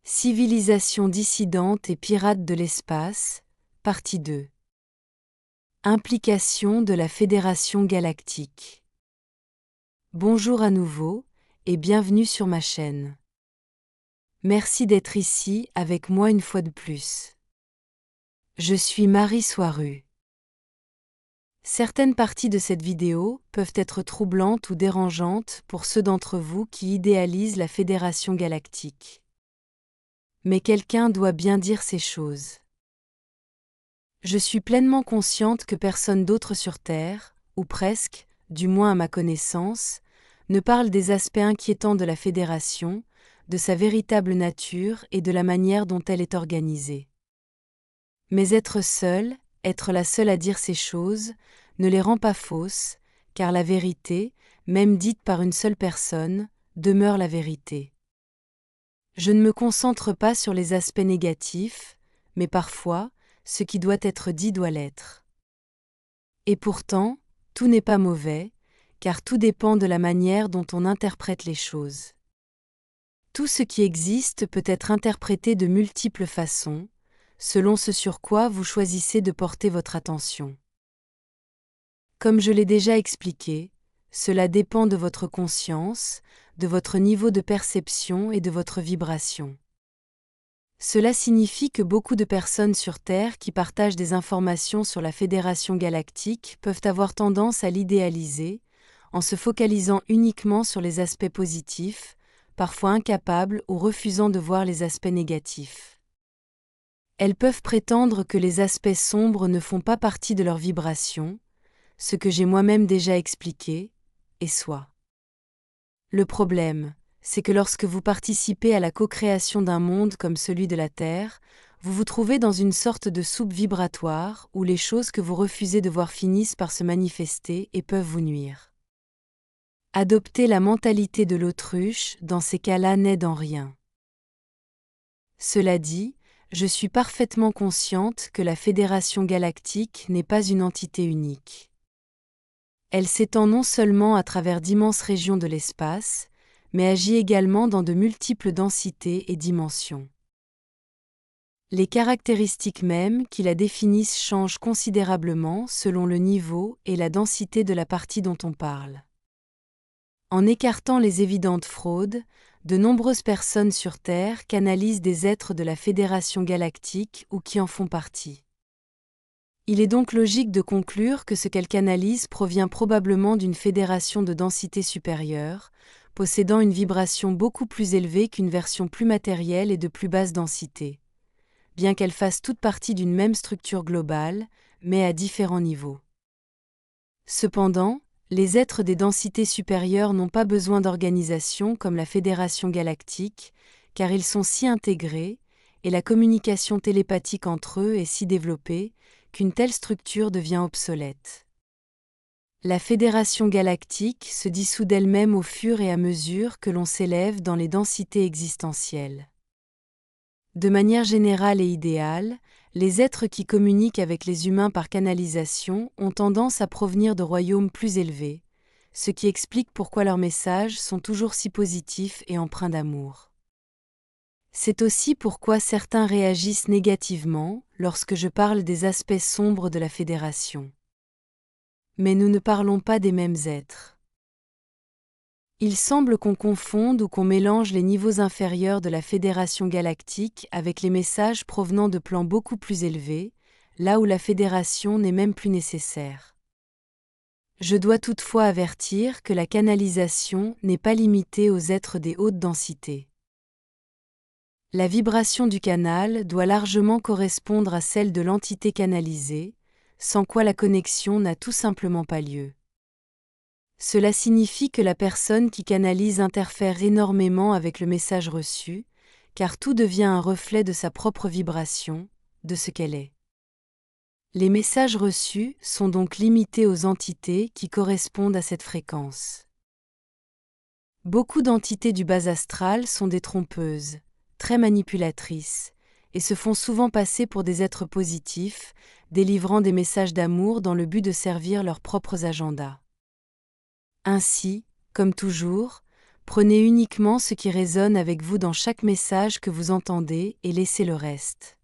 Civilisation dissidente et pirates de l'espace, partie 2. Implication de la Fédération galactique. Bonjour à nouveau, et bienvenue sur ma chaîne. Merci d'être ici avec moi une fois de plus. Je suis Marie Soiru. Certaines parties de cette vidéo peuvent être troublantes ou dérangeantes pour ceux d'entre vous qui idéalisent la Fédération galactique. Mais quelqu'un doit bien dire ces choses. Je suis pleinement consciente que personne d'autre sur Terre, ou presque, du moins à ma connaissance, ne parle des aspects inquiétants de la Fédération, de sa véritable nature et de la manière dont elle est organisée. Mais être seule, être la seule à dire ces choses, ne les rend pas fausses, car la vérité, même dite par une seule personne, demeure la vérité. Je ne me concentre pas sur les aspects négatifs, mais parfois, ce qui doit être dit doit l'être. Et pourtant, tout n'est pas mauvais, car tout dépend de la manière dont on interprète les choses. Tout ce qui existe peut être interprété de multiples façons, selon ce sur quoi vous choisissez de porter votre attention. Comme je l'ai déjà expliqué, cela dépend de votre conscience, de votre niveau de perception et de votre vibration. Cela signifie que beaucoup de personnes sur Terre qui partagent des informations sur la Fédération galactique peuvent avoir tendance à l'idéaliser, en se focalisant uniquement sur les aspects positifs, parfois incapables ou refusant de voir les aspects négatifs. Elles peuvent prétendre que les aspects sombres ne font pas partie de leur vibration, ce que j'ai moi-même déjà expliqué, et soit. Le problème, c'est que lorsque vous participez à la co-création d'un monde comme celui de la Terre, vous vous trouvez dans une sorte de soupe vibratoire où les choses que vous refusez de voir finissent par se manifester et peuvent vous nuire. Adopter la mentalité de l'autruche dans ces cas-là n'aide en rien. Cela dit, je suis parfaitement consciente que la Fédération galactique n'est pas une entité unique. Elle s'étend non seulement à travers d'immenses régions de l'espace, mais agit également dans de multiples densités et dimensions. Les caractéristiques mêmes qui la définissent changent considérablement selon le niveau et la densité de la partie dont on parle. En écartant les évidentes fraudes, de nombreuses personnes sur Terre canalisent des êtres de la Fédération galactique ou qui en font partie. Il est donc logique de conclure que ce qu'elles canalisent provient probablement d'une fédération de densité supérieure, possédant une vibration beaucoup plus élevée qu'une version plus matérielle et de plus basse densité, bien qu'elles fassent toutes partie d'une même structure globale, mais à différents niveaux. Cependant, les êtres des densités supérieures n'ont pas besoin d'organisation comme la Fédération galactique, car ils sont si intégrés, et la communication télépathique entre eux est si développée, qu'une telle structure devient obsolète. La Fédération galactique se dissout d'elle-même au fur et à mesure que l'on s'élève dans les densités existentielles. De manière générale et idéale, les êtres qui communiquent avec les humains par canalisation ont tendance à provenir de royaumes plus élevés, ce qui explique pourquoi leurs messages sont toujours si positifs et empreints d'amour. C'est aussi pourquoi certains réagissent négativement lorsque je parle des aspects sombres de la Fédération. Mais nous ne parlons pas des mêmes êtres. Il semble qu'on confonde ou qu'on mélange les niveaux inférieurs de la Fédération galactique avec les messages provenant de plans beaucoup plus élevés, là où la Fédération n'est même plus nécessaire. Je dois toutefois avertir que la canalisation n'est pas limitée aux êtres des hautes densités. La vibration du canal doit largement correspondre à celle de l'entité canalisée, sans quoi la connexion n'a tout simplement pas lieu. Cela signifie que la personne qui canalise interfère énormément avec le message reçu, car tout devient un reflet de sa propre vibration, de ce qu'elle est. Les messages reçus sont donc limités aux entités qui correspondent à cette fréquence. Beaucoup d'entités du bas astral sont des trompeuses, très manipulatrices, et se font souvent passer pour des êtres positifs, délivrant des messages d'amour dans le but de servir leurs propres agendas. Ainsi, comme toujours, Prenez uniquement ce qui résonne avec vous dans chaque message que vous entendez et laissez le reste.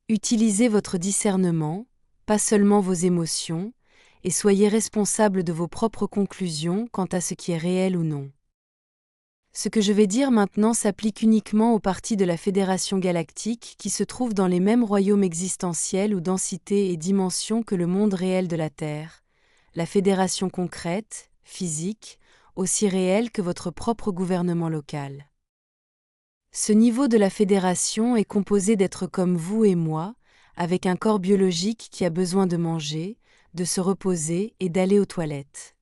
Utilisez votre discernement, pas seulement vos émotions, et soyez responsable de vos propres conclusions quant à ce qui est réel ou non. Ce que je vais dire maintenant s'applique uniquement aux parties de la Fédération galactique qui se trouvent dans les mêmes royaumes existentiels ou densités et dimensions que le monde réel de la Terre, la Fédération concrète, physique, aussi réelle que votre propre gouvernement local. Ce niveau de la Fédération est composé d'êtres comme vous et moi, avec un corps biologique qui a besoin de manger, de se reposer et d'aller aux toilettes.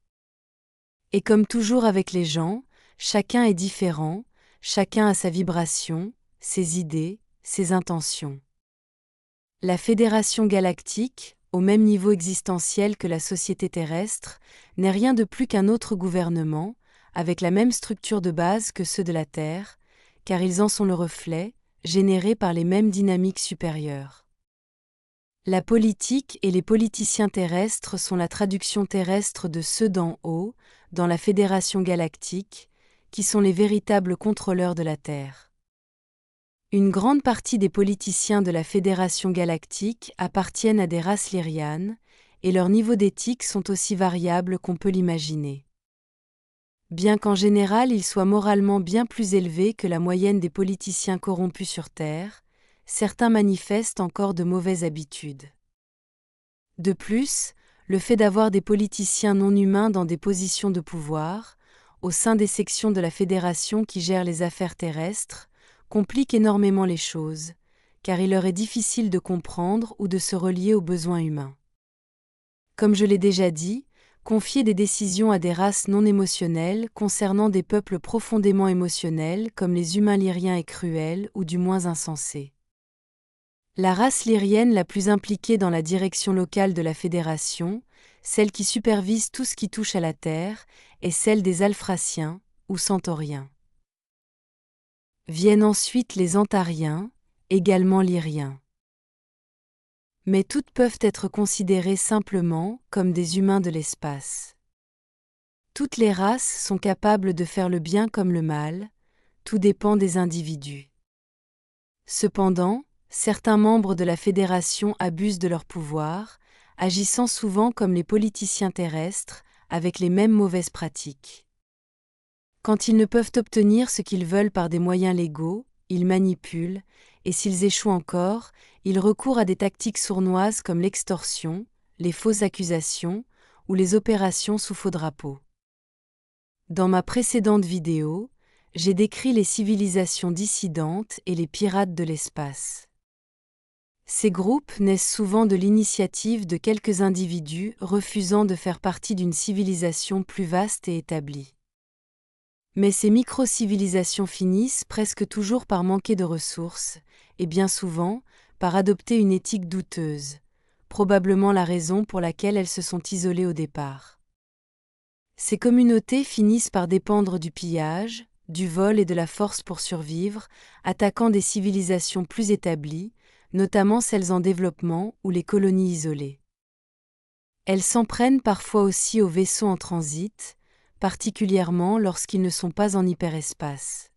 Et comme toujours avec les gens, chacun est différent, chacun a sa vibration, ses idées, ses intentions. La Fédération galactique, au même niveau existentiel que la société terrestre, n'est rien de plus qu'un autre gouvernement, avec la même structure de base que ceux de la Terre, car ils en sont le reflet, générés par les mêmes dynamiques supérieures. La politique et les politiciens terrestres sont la traduction terrestre de ceux d'en haut, dans la Fédération galactique, qui sont les véritables contrôleurs de la Terre. Une grande partie des politiciens de la Fédération galactique appartiennent à des races lyrianes, et leurs niveaux d'éthique sont aussi variables qu'on peut l'imaginer. Bien qu'en général ils soient moralement bien plus élevés que la moyenne des politiciens corrompus sur Terre, certains manifestent encore de mauvaises habitudes. De plus, le fait d'avoir des politiciens non humains dans des positions de pouvoir, au sein des sections de la Fédération qui gèrent les affaires terrestres, complique énormément les choses, car il leur est difficile de comprendre ou de se relier aux besoins humains. Comme je l'ai déjà dit, confier des décisions à des races non émotionnelles concernant des peuples profondément émotionnels comme les humains lyriens est cruel ou du moins insensé. La race lyrienne la plus impliquée dans la direction locale de la Fédération, celle qui supervise tout ce qui touche à la Terre, est celle des Alphraciens ou Centauriens. Viennent ensuite les Antariens, également lyriens. Mais toutes peuvent être considérées simplement comme des humains de l'espace. Toutes les races sont capables de faire le bien comme le mal, tout dépend des individus. Cependant, certains membres de la Fédération abusent de leur pouvoir, agissant souvent comme les politiciens terrestres, avec les mêmes mauvaises pratiques. Quand ils ne peuvent obtenir ce qu'ils veulent par des moyens légaux, ils manipulent, et s'ils échouent encore, ils recourent à des tactiques sournoises comme l'extorsion, les fausses accusations ou les opérations sous faux drapeau. Dans ma précédente vidéo, j'ai décrit les civilisations dissidentes et les pirates de l'espace. Ces groupes naissent souvent de l'initiative de quelques individus refusant de faire partie d'une civilisation plus vaste et établie. Mais ces micro-civilisations finissent presque toujours par manquer de ressources, et bien souvent, par adopter une éthique douteuse, probablement la raison pour laquelle elles se sont isolées au départ. Ces communautés finissent par dépendre du pillage, du vol et de la force pour survivre, attaquant des civilisations plus établies, notamment celles en développement ou les colonies isolées. Elles s'en prennent parfois aussi aux vaisseaux en transit, particulièrement lorsqu'ils ne sont pas en hyperespace.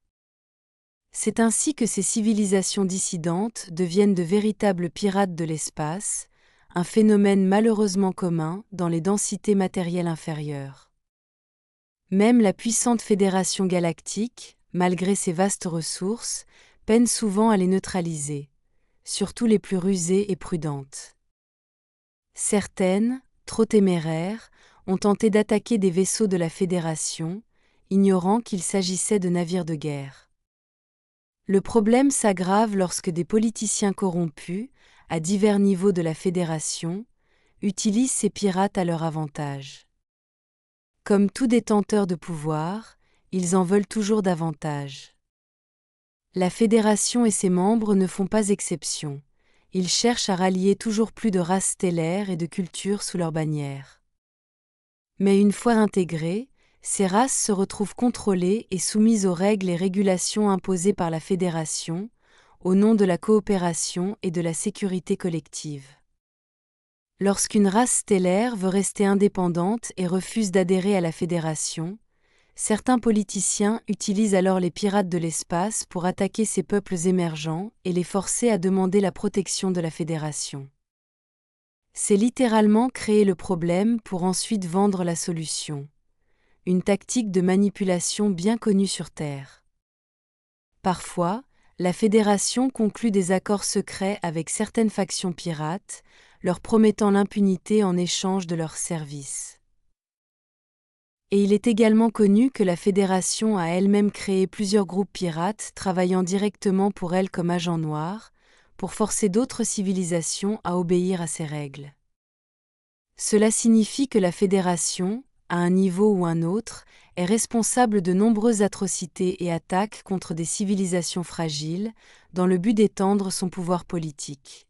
C'est ainsi que ces civilisations dissidentes deviennent de véritables pirates de l'espace, un phénomène malheureusement commun dans les densités matérielles inférieures. Même la puissante Fédération galactique, malgré ses vastes ressources, peine souvent à les neutraliser, surtout les plus rusées et prudentes. Certaines, trop téméraires, ont tenté d'attaquer des vaisseaux de la Fédération, ignorant qu'il s'agissait de navires de guerre. Le problème s'aggrave lorsque des politiciens corrompus, à divers niveaux de la Fédération, utilisent ces pirates à leur avantage. Comme tout détenteur de pouvoir, ils en veulent toujours davantage. La Fédération et ses membres ne font pas exception. Ils cherchent à rallier toujours plus de races stellaires et de cultures sous leur bannière. Mais une fois intégrées, ces races se retrouvent contrôlées et soumises aux règles et régulations imposées par la Fédération, au nom de la coopération et de la sécurité collective. Lorsqu'une race stellaire veut rester indépendante et refuse d'adhérer à la Fédération, Certains politiciens utilisent alors les pirates de l'espace pour attaquer ces peuples émergents et les forcer à demander la protection de la Fédération. C'est littéralement créer le problème pour ensuite vendre la solution. Une tactique de manipulation bien connue sur Terre. Parfois, la Fédération conclut des accords secrets avec certaines factions pirates, leur promettant l'impunité en échange de leurs services. Et il est également connu que la Fédération a elle-même créé plusieurs groupes pirates travaillant directement pour elle comme agents noirs, pour forcer d'autres civilisations à obéir à ses règles. Cela signifie que la Fédération, à un niveau ou un autre, est responsable de nombreuses atrocités et attaques contre des civilisations fragiles, dans le but d'étendre son pouvoir politique.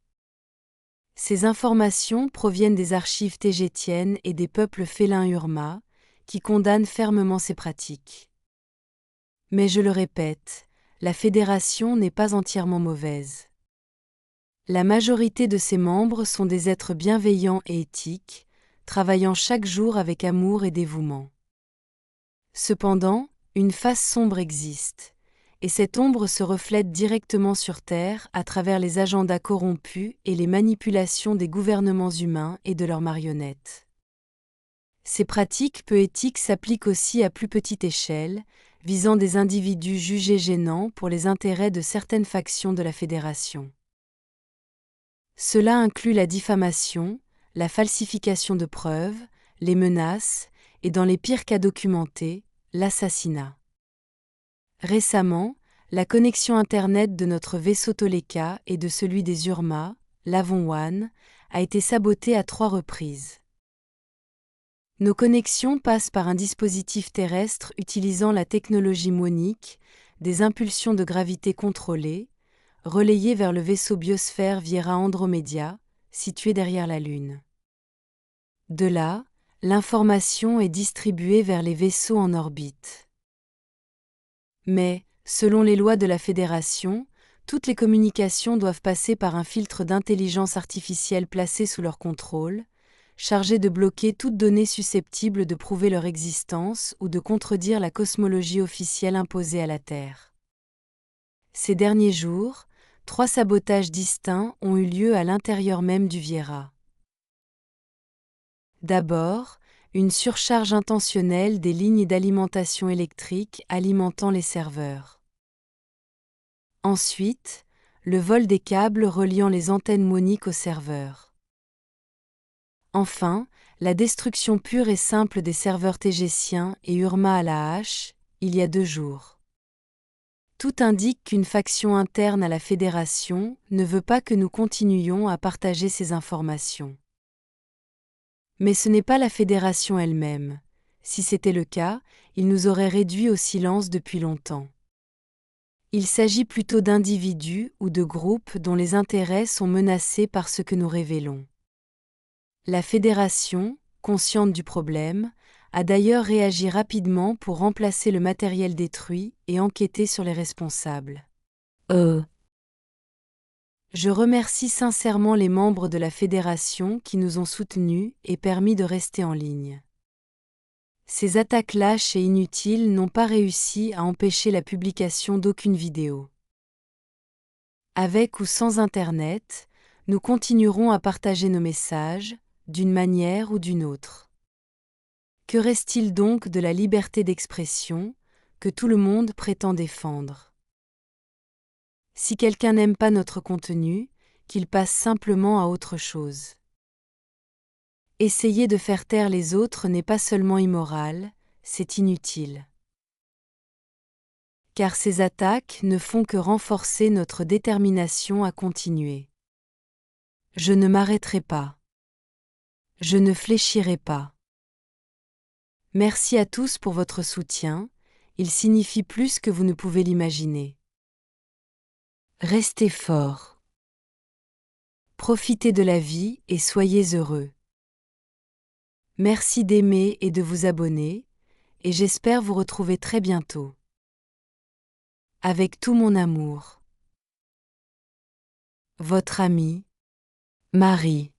Ces informations proviennent des archives tégétiennes et des peuples félins Urma, qui condamnent fermement ces pratiques. Mais je le répète, la Fédération n'est pas entièrement mauvaise. La majorité de ses membres sont des êtres bienveillants et éthiques, travaillant chaque jour avec amour et dévouement. Cependant, une face sombre existe, et cette ombre se reflète directement sur Terre à travers les agendas corrompus et les manipulations des gouvernements humains et de leurs marionnettes. Ces pratiques peu éthiques s'appliquent aussi à plus petite échelle, visant des individus jugés gênants pour les intérêts de certaines factions de la Fédération. Cela inclut la diffamation, la falsification de preuves, les menaces, et dans les pires cas documentés, l'assassinat. Récemment, la connexion Internet de notre vaisseau Toleka et de celui des Urma, l'Avon One, a été sabotée à 3 reprises. Nos connexions passent par un dispositif terrestre utilisant la technologie monique, des impulsions de gravité contrôlées, relayées vers le vaisseau biosphère Viera Andromedia, situé derrière la Lune. De là, l'information est distribuée vers les vaisseaux en orbite. Mais, selon les lois de la Fédération, toutes les communications doivent passer par un filtre d'intelligence artificielle placé sous leur contrôle, chargé de bloquer toute donnée susceptible de prouver leur existence ou de contredire la cosmologie officielle imposée à la Terre. Ces derniers jours, 3 sabotages distincts ont eu lieu à l'intérieur même du Viera. D'abord, une surcharge intentionnelle des lignes d'alimentation électrique alimentant les serveurs. Ensuite, le vol des câbles reliant les antennes moniques aux serveurs. Enfin, la destruction pure et simple des serveurs tégétiens et Urma à la hache, il y a 2 jours. Tout indique qu'une faction interne à la Fédération ne veut pas que nous continuions à partager ces informations. Mais ce n'est pas la Fédération elle-même. Si c'était le cas, ils nous auraient réduits au silence depuis longtemps. Il s'agit plutôt d'individus ou de groupes dont les intérêts sont menacés par ce que nous révélons. La Fédération, consciente du problème, a d'ailleurs réagi rapidement pour remplacer le matériel détruit et enquêter sur les responsables. Je remercie sincèrement les membres de la Fédération qui nous ont soutenus et permis de rester en ligne. Ces attaques lâches et inutiles n'ont pas réussi à empêcher la publication d'aucune vidéo. Avec ou sans Internet, nous continuerons à partager nos messages, d'une manière ou d'une autre. Que reste-t-il donc de la liberté d'expression, que tout le monde prétend défendre? Si quelqu'un n'aime pas notre contenu, qu'il passe simplement à autre chose. Essayer de faire taire les autres n'est pas seulement immoral, c'est inutile. Car ces attaques ne font que renforcer notre détermination à continuer. Je ne m'arrêterai pas. Je ne fléchirai pas. Merci à tous pour votre soutien, il signifie plus que vous ne pouvez l'imaginer. Restez forts. Profitez de la vie et soyez heureux. Merci d'aimer et de vous abonner, et j'espère vous retrouver très bientôt. Avec tout mon amour. Votre amie, Marie.